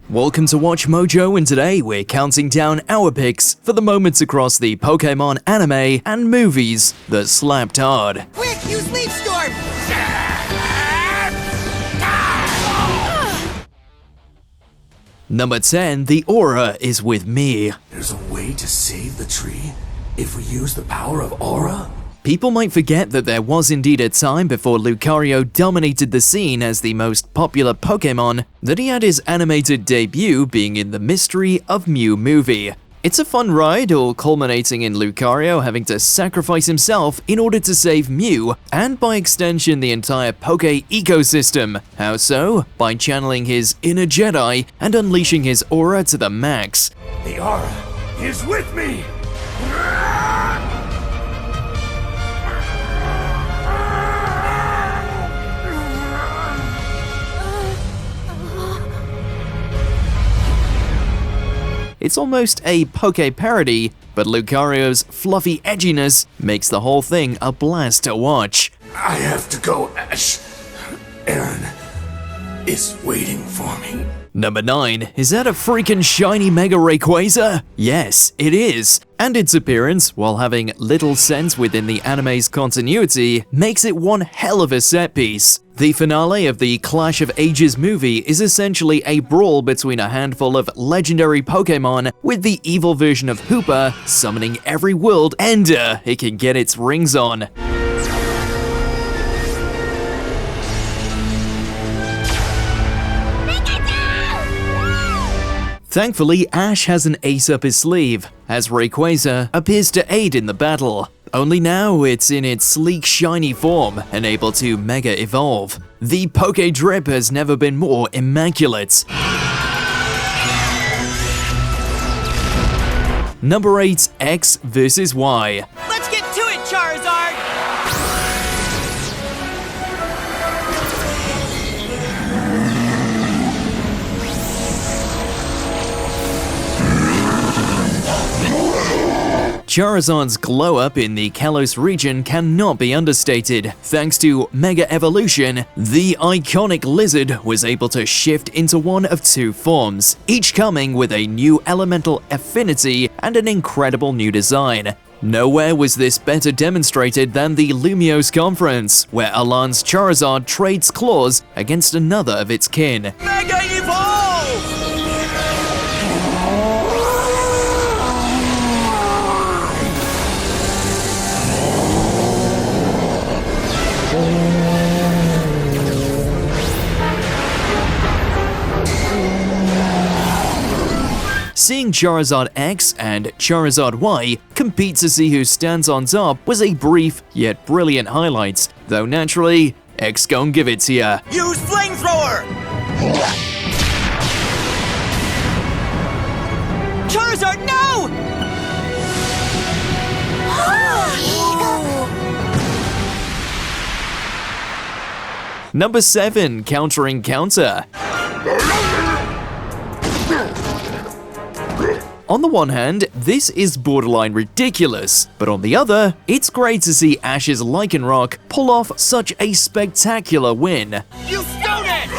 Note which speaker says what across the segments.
Speaker 1: Welcome to Watch Mojo, and today we're counting down our picks for the moments across the Pokemon anime and movies that slapped hard.
Speaker 2: Quick, use Leaf Storm!
Speaker 1: Number 10, the aura is with me.
Speaker 3: There's a way to save the tree if we use the power of aura?
Speaker 1: People might forget that there was indeed a time before Lucario dominated the scene as the most popular Pokemon, that he had his animated debut being in the Mystery of Mew movie. It's a fun ride, all culminating in Lucario having to sacrifice himself in order to save Mew, and by extension the entire Poke ecosystem. How so? By channeling his inner Jedi and unleashing his aura to the max.
Speaker 3: The aura is with me!
Speaker 1: It's almost a Poke parody, but Lucario's fluffy edginess makes the whole thing a blast to watch.
Speaker 3: I have to go, Ash. Aaron is waiting for me.
Speaker 1: Number 9, is that a freaking shiny Mega Rayquaza? Yes, it is. And its appearance, while having little sense within the anime's continuity, makes it one hell of a set piece. The finale of the Clash of Ages movie is essentially a brawl between a handful of legendary Pokemon, with the evil version of Hoopa summoning every world ender it can get its rings on. Thankfully, Ash has an ace up his sleeve, as Rayquaza appears to aid in the battle. Only now it's in its sleek, shiny form and able to Mega Evolve. The Poke Drip has never been more immaculate. Number 8, X vs Y.
Speaker 2: Let's get to it, Charizard!
Speaker 1: Charizard's glow-up in the Kalos region cannot be understated. Thanks to Mega Evolution, the iconic lizard was able to shift into one of two forms, each coming with a new elemental affinity and an incredible new design. Nowhere was this better demonstrated than the Lumiose Conference, where Alan's Charizard trades claws against another of its kin.
Speaker 2: Mega Evolve!
Speaker 1: Seeing Charizard X and Charizard Y compete to see who stands on top was a brief yet brilliant highlight, though naturally, X gon' give it to ya.
Speaker 2: Use Flamethrower! Charizard, no!
Speaker 1: Number 7, countering counter. On the one hand, this is borderline ridiculous, but on the other, it's great to see Ash's Lycanroc pull off such a spectacular win.
Speaker 2: You Stone Edge!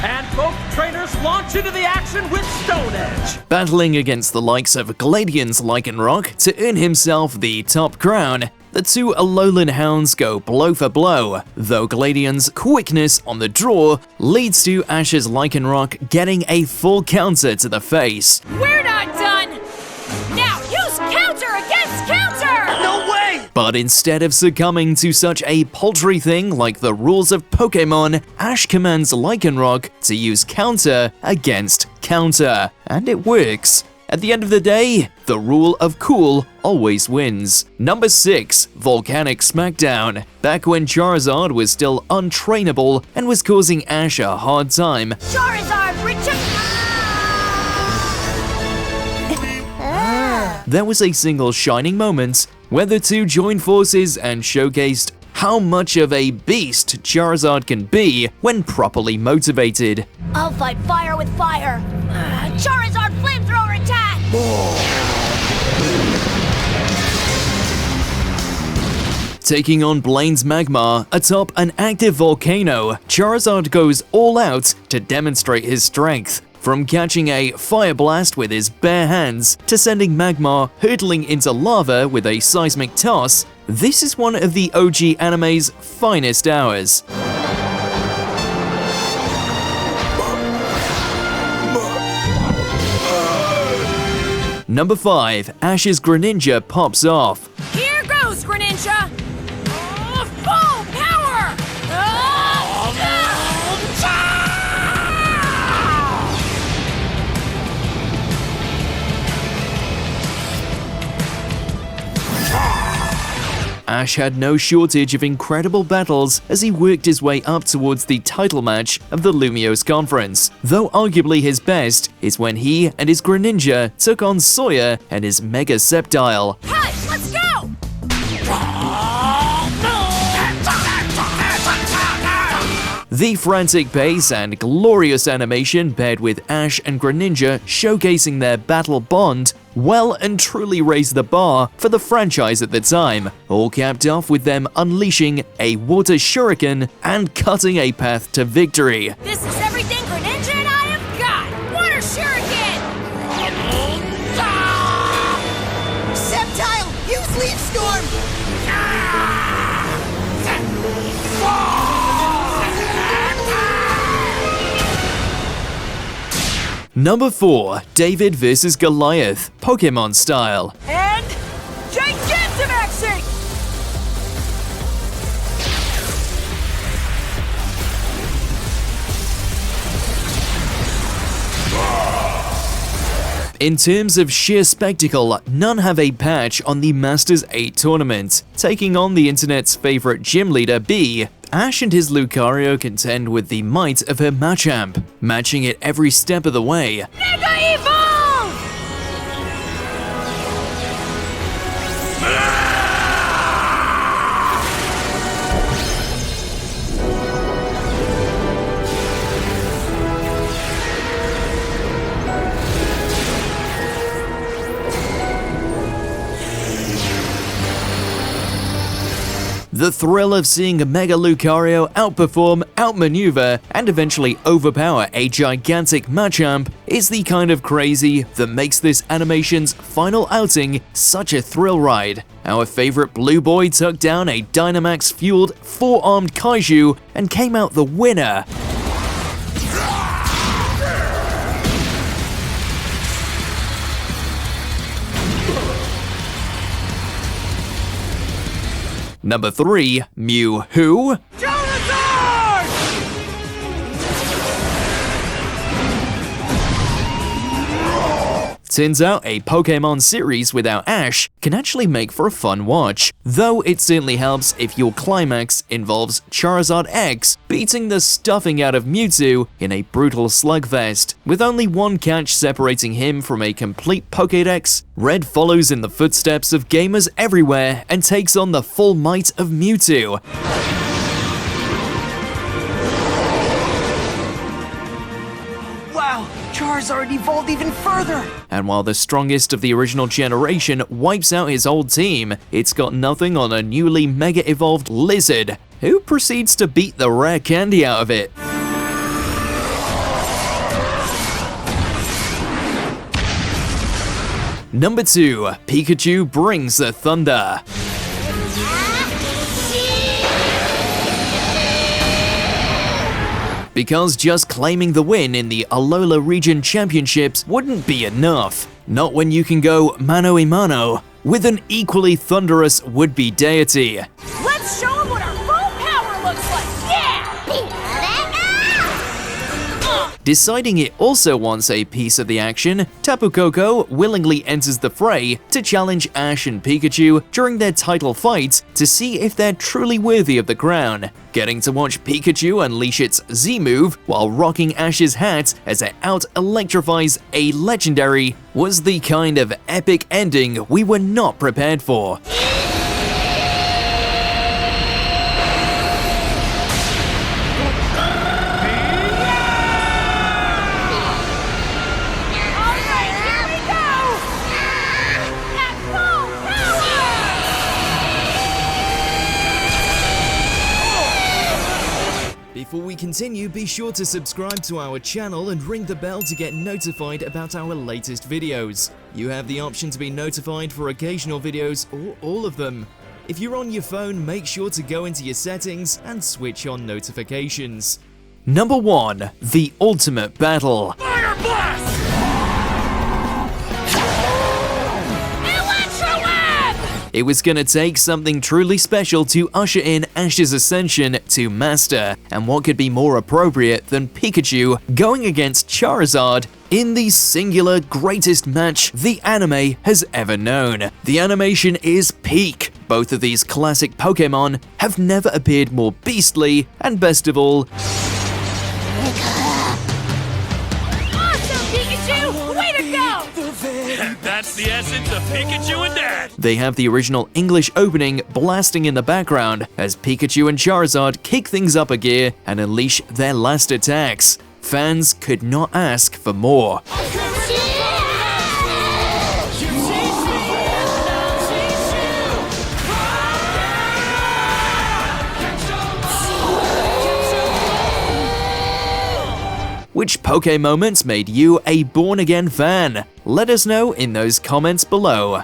Speaker 4: And both trainers launch into the action with Stone Edge.
Speaker 1: Battling against the likes of Gladian's Lycanroc to earn himself the top crown, the two Alolan hounds go blow for blow, though Gladian's quickness on the draw leads to Ash's Lycanroc getting a full counter to the face.
Speaker 5: We're not done! Now use counter against counter!
Speaker 2: No way!
Speaker 1: But instead of succumbing to such a paltry thing like the rules of Pokemon, Ash commands Lycanroc to use counter against counter, and it works. At the end of the day, the rule of cool always wins. Number 6, Volcanic Smackdown. Back when Charizard was still untrainable and was causing Ash a hard time,
Speaker 5: Charizard, return!
Speaker 1: there was a single shining moment where the two joined forces and showcased how much of a beast Charizard can be when properly motivated.
Speaker 5: I'll fight fire with fire. Charizard Flamethrower attack!
Speaker 1: Taking on Blaine's Magmar atop an active volcano, Charizard goes all out to demonstrate his strength. From catching a fire blast with his bare hands to sending Magmar hurtling into lava with a seismic toss, this is one of the OG anime's finest hours. Number 5. Ash's Greninja pops off.
Speaker 5: Here goes, Greninja! Full power!
Speaker 1: Ash had no shortage of incredible battles as he worked his way up towards the title match of the Lumiose Conference, though arguably his best is when he and his Greninja took on Sawyer and his Mega Sceptile.
Speaker 5: Hush, let's go!
Speaker 1: The frantic pace and glorious animation paired with Ash and Greninja showcasing their battle bond well and truly raised the bar for the franchise at the time, all capped off with them unleashing a water shuriken and cutting a path to victory.
Speaker 5: This is everything Greninja and I have got! Water Shuriken!
Speaker 2: Sceptile, use Leaf Storm!
Speaker 1: Number 4. David vs. Goliath, Pokemon style.
Speaker 2: And Gigantamaxing!
Speaker 1: In terms of sheer spectacle, none have a patch on the Masters 8 tournament. Taking on the internet's favorite gym leader, B, Ash and his Lucario contend with the might of her Machamp, matching it every step of the way.
Speaker 5: Mega Evolve!
Speaker 1: The thrill of seeing a Mega Lucario outperform, outmaneuver, and eventually overpower a gigantic Machamp is the kind of crazy that makes this animation's final outing such a thrill ride. Our favorite blue boy took down a Dynamax-fueled, four-armed Kaiju and came out the winner. Number 3. Mew who?
Speaker 2: Charizard!
Speaker 1: Turns out a Pokemon series without Ash can actually make for a fun watch, though it certainly helps if your climax involves Charizard X beating the stuffing out of Mewtwo in a brutal slugfest. With only one catch separating him from a complete Pokédex, Red follows in the footsteps of gamers everywhere and takes on the full might of Mewtwo.
Speaker 2: Wow, Charizard evolved even further!
Speaker 1: And while the strongest of the original generation wipes out his old team, it's got nothing on a newly mega evolved lizard, who proceeds to beat the rare candy out of it. Number 2. Pikachu brings the thunder. Because just claiming the win in the Alola Region Championships wouldn't be enough. Not when you can go mano a mano with an equally thunderous would-be deity.
Speaker 5: Let's show them what our full power looks like! Yeah!
Speaker 1: Deciding it also wants a piece of the action, Tapu Koko willingly enters the fray to challenge Ash and Pikachu during their title fight to see if they're truly worthy of the crown. Getting to watch Pikachu unleash its Z-move while rocking Ash's hat as it out-electrifies a legendary was the kind of epic ending we were not prepared for. Before we continue, be sure to subscribe to our channel and ring the bell to get notified about our latest videos. You have the option to be notified for occasional videos or all of them. If you're on your phone, make sure to go into your settings and switch on notifications. Number 1. The Ultimate Battle.
Speaker 4: Fire Blast!
Speaker 1: It was gonna take something truly special to usher in Ash's ascension to Master, and what could be more appropriate than Pikachu going against Charizard in the singular greatest match the anime has ever known. The animation is peak. Both of these classic Pokemon have never appeared more beastly, and best of all,
Speaker 5: Awesome, Pikachu! Way to go!
Speaker 4: That's the essence of Pikachu and Dad!
Speaker 1: they have the original English opening blasting in the background as Pikachu and Charizard kick things up a gear and unleash their last attacks. Fans could not ask for more. Which Poké moments made you a born-again fan? Let us know in those comments below.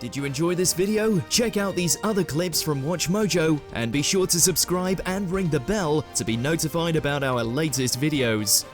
Speaker 1: Did you enjoy this video? Check out these other clips from WatchMojo and be sure to subscribe and ring the bell to be notified about our latest videos.